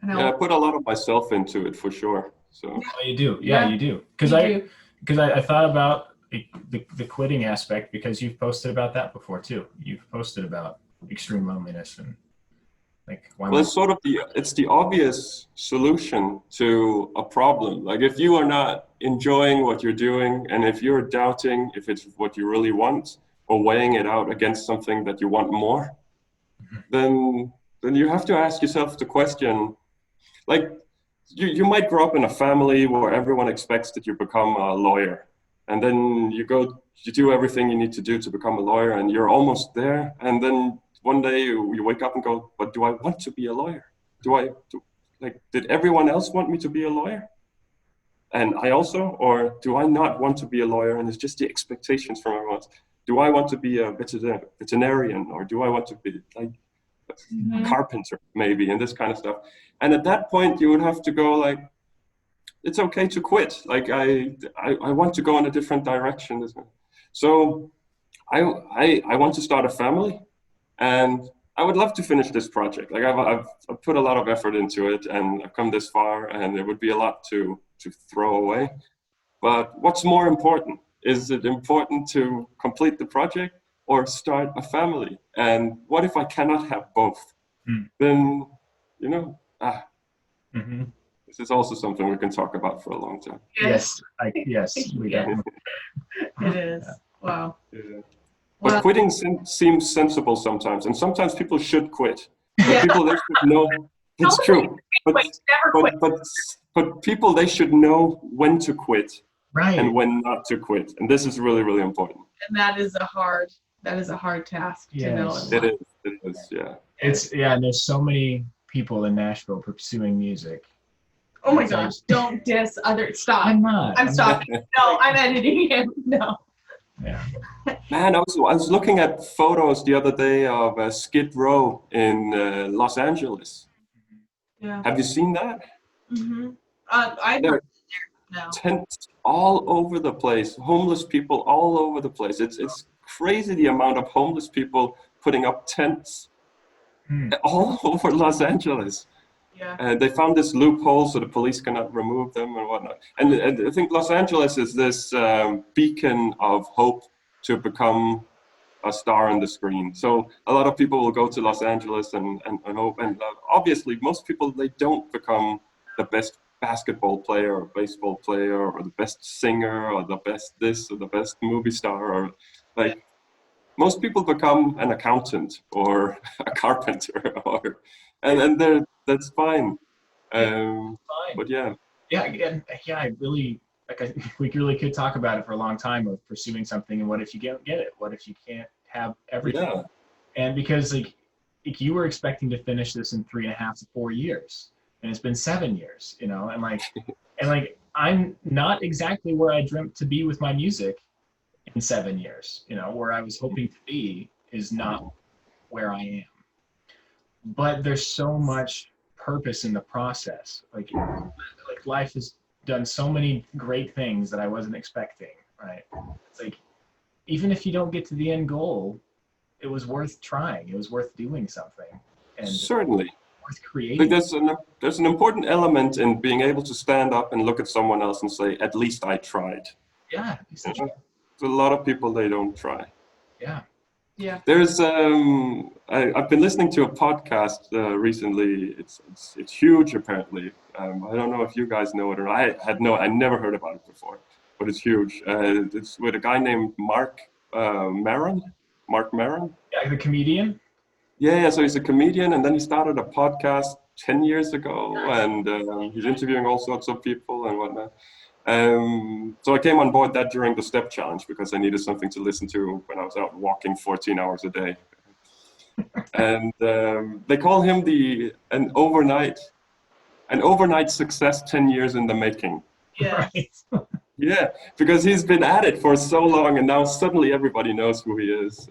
And Yeah, I put a lot of myself into it for sure. So Oh, you do. Yeah, Yeah, you do. Because I thought about the quitting aspect, because you've posted about that before too. You've posted about extreme loneliness and like why. well, it's sort of the obvious solution to a problem. Like if you are not enjoying what you're doing, and if you're doubting if it's what you really want, or weighing it out against something that you want more, then you have to ask yourself the question, like you might grow up in a family where everyone expects that you become a lawyer, and then you do everything you need to do to become a lawyer, and you're almost there, and then one day you wake up and go, but do I want to be a lawyer? Did everyone else want me to be a lawyer? And I also, or do I not want to be a lawyer, and it's just the expectations from everyone else? Do I want to be a veterinarian, or do I want to be like a carpenter maybe, and this kind of stuff? And at that point you would have to go like, it's okay to quit. Like I want to go in a different direction. So I want to start a family, and I would love to finish this project. Like I've put a lot of effort into it, and I've come this far, and it would be a lot to throw away. But what's more important? Is it important to complete the project or start a family? And what if I cannot have both? Then, this is also something we can talk about for a long time. Yes, we definitely. It is. Wow. Yeah. But quitting seems sensible sometimes, and sometimes people should quit. But people, they should know. It's true. But people, they should know when to quit, right, and when not to quit, and this is really, really important. And that is a hard task to know. It is. Yeah. And there's so many people in Nashville pursuing music. Oh my gosh! Don't diss other. Stop. I'm not. I'm stopping. No, I'm editing him. No. Yeah. Man, I was looking at photos the other day of Skid Row in Los Angeles. Yeah. Have you seen that? Mm-hmm. I've been there. No. Tents all over the place. Homeless people all over the place. It's crazy the amount of homeless people putting up tents all over Los Angeles. Yeah. And they found this loophole so the police cannot remove them and whatnot. And I think Los Angeles is this beacon of hope to become a star on the screen. So a lot of people will go to Los Angeles and hope. And obviously, most people, they don't become the best basketball player or baseball player or the best singer or the best this or the best movie star. Or like most people become an accountant or a carpenter and that's fine. But yeah. I really we really could talk about it for a long time of pursuing something, and what if you don't get it? What if you can't have everything? Yeah. And because like you were expecting to finish this in 3.5 to 4 years, and it's been 7 years, and like I'm not exactly where I dreamt to be with my music in 7 years. Where I was hoping to be is not where I am. But there's so much purpose in the process. Like life has done so many great things that I wasn't expecting, right? It's like, even if you don't get to the end goal, it was worth trying. It was worth doing something. And certainly. Worth creating. There's an important element in being able to stand up and look at someone else and say, at least I tried. Yeah. A lot of people, they don't try. Yeah. Yeah. There's I've been listening to a podcast recently. It's huge apparently. I don't know if you guys know it or not. I never heard about it before, but it's huge. It's with a guy named Mark Maron. Mark Maron. Yeah, the comedian. Yeah. So he's a comedian, and then he started a podcast 10 years ago, and he's interviewing all sorts of people and whatnot. So I came on board that during the step challenge because I needed something to listen to when I was out walking 14 hours a day. And they call him an overnight success 10 years in the making. Yeah. Right. Yeah, because he's been at it for so long, and now suddenly everybody knows who he is.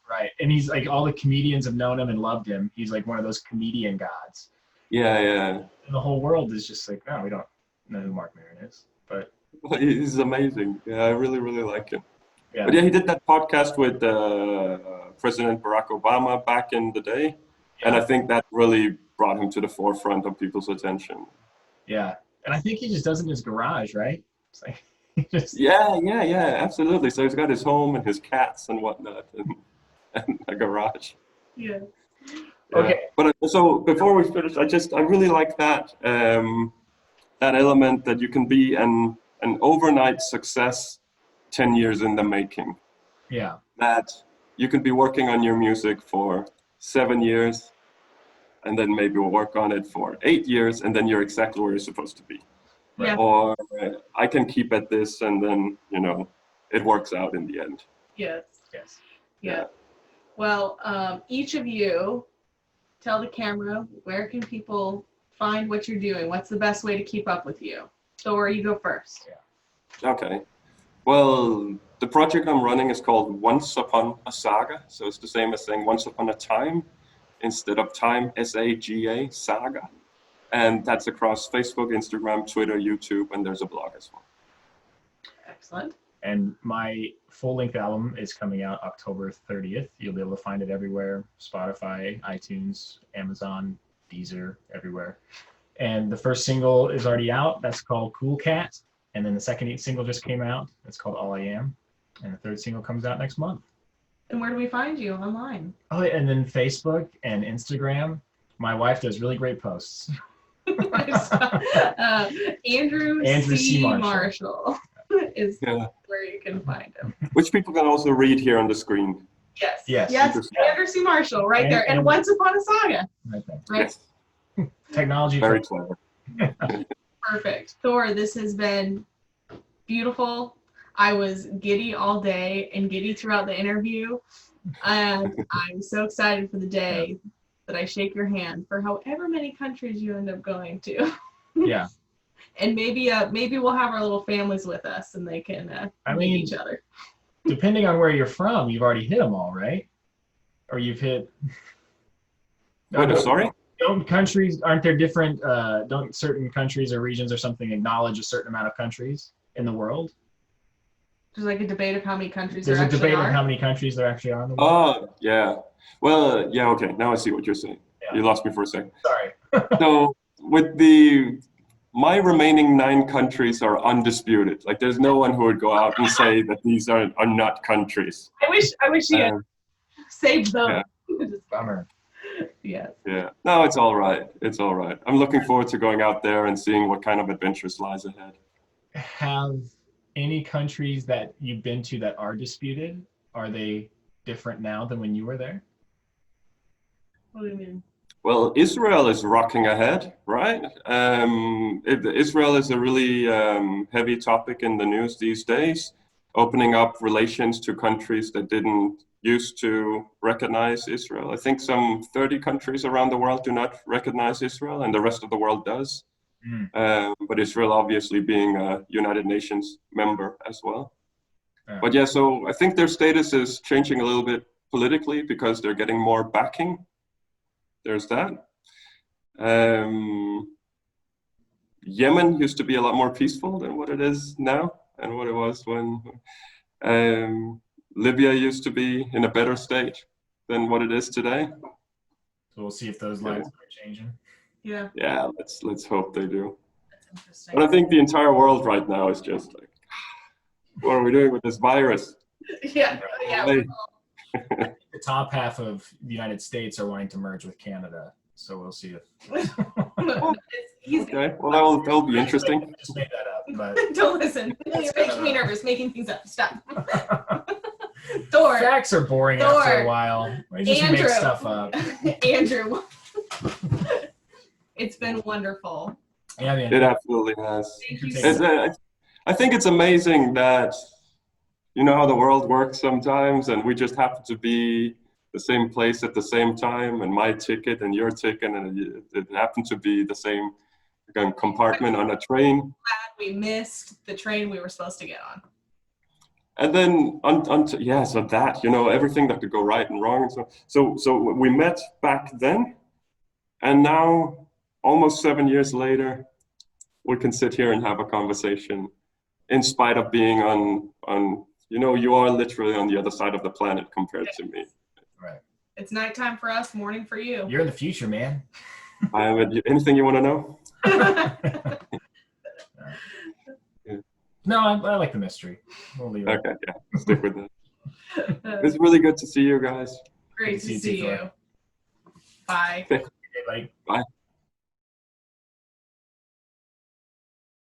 Right. And he's like, all the comedians have known him and loved him. He's like one of those comedian gods. Yeah. And the whole world is just like, no, we don't know who Mark Maron is. But he's amazing. Yeah, I really, really like him. yeah. But yeah, he did that podcast with President Barack Obama back in the day. And I think that really brought him to the forefront of people's attention. Yeah. And I think he just does it in his garage, right? It's like, he just... Yeah, absolutely. So he's got his home and his cats and whatnot and a garage. Yeah. Okay. But so before we finish, I really like that that element that you can be an overnight success 10 years in the making. Yeah. That you can be working on your music for 7 years and then maybe work on it for 8 years and then you're exactly where you're supposed to be. Yeah. Or I can keep at this and then, it works out in the end. Yes. Yeah. Well, each of you tell the camera, where can people find what you're doing? What's the best way to keep up with you? Thor, you go first. Yeah. Okay. Well, the project I'm running is called Once Upon a Saga. So it's the same as saying Once Upon a Time instead of time, S-A-G-A, Saga. And that's across Facebook, Instagram, Twitter, YouTube, and there's a blog as well. Excellent. And my full-length album is coming out October 30th. You'll be able to find it everywhere: Spotify, iTunes, Amazon, Deezer, everywhere. And the first single is already out. That's called Cool Cat. And then the second single just came out. It's called All I Am. And the third single comes out next month. And where do we find you online? Oh, and then Facebook and Instagram. My wife does really great posts. Andrew C. Marshall is where you can find him. Which people can also read here on the screen. Yes. Andrew C. Marshall, right there. And Once Upon a Saga. Right there. Right. Yes. Technology. Very clever. Perfect. Thor, this has been beautiful. I was giddy all day and giddy throughout the interview. And I'm so excited for the day that I shake your hand for however many countries you end up going to. Yeah. And maybe we'll have our little families with us and they can meet each other. Depending on where you're from, you've already hit them all, right? Or you've hit... Sorry? Don't countries, aren't there different, don't certain countries or regions or something acknowledge a certain amount of countries in the world? There's like a debate of how many countries There's there a actually debate are. on how many countries there actually are in the world. Oh, yeah. Well, yeah, okay. Now I see what you're saying. Yeah. You lost me for a second. Sorry. So with my remaining 9 countries are undisputed. Like there's no one who would go out and say that these are not countries. I wish you had saved them. Yeah. Bummer. Yes. Yeah. No, it's all right. It's all right. I'm looking forward to going out there and seeing what kind of adventures lies ahead. Have any countries that you've been to that are disputed, are they different now than when you were there? What do you mean? Well, Israel is rocking ahead, right? Israel is a really heavy topic in the news these days, opening up relations to countries that didn't used to recognize Israel. I think some 30 countries around the world do not recognize Israel, and the rest of the world does. But Israel obviously being a United Nations member as well. Yeah. But yeah, so I think their status is changing a little bit politically because they're getting more backing. There's that. Yemen used to be a lot more peaceful than what it is now and what it was when Libya used to be in a better state than what it is today. So we'll see if those lines are changing. Yeah. Yeah, let's hope they do. That's interesting. But I think the entire world right now is just like, what are we doing with this virus? Yeah. Hey. The top half of the United States are wanting to merge with Canada, so we'll see if. Okay, well that'll be interesting. Just made that up, but Don't listen. You're making me nervous, making things up. Stop. Thor. facts are boring Thor. after a while. We just make Andrew. stuff up. Andrew. It's been wonderful. Yeah, man. It absolutely has. Thank you It's, so I think it's amazing that, you know how the world works sometimes, and we just happen to be the same place at the same time, and my ticket and your ticket, and it happened to be the same compartment on a train. glad we missed the train we were supposed to get on. And then, so that, you know, everything that could go right and wrong, and so we met back then, and now, almost 7 years later, we can sit here and have a conversation, in spite of being on, you know, you are literally on the other side of the planet compared to me. Right. It's nighttime for us, morning for you. You're in the future, man. Anything you want to know? No, I like the mystery. We'll leave it. Okay, yeah, stick with it. It's really good to see you guys. Great to see you. Thor. Bye. Okay, bye. Bye.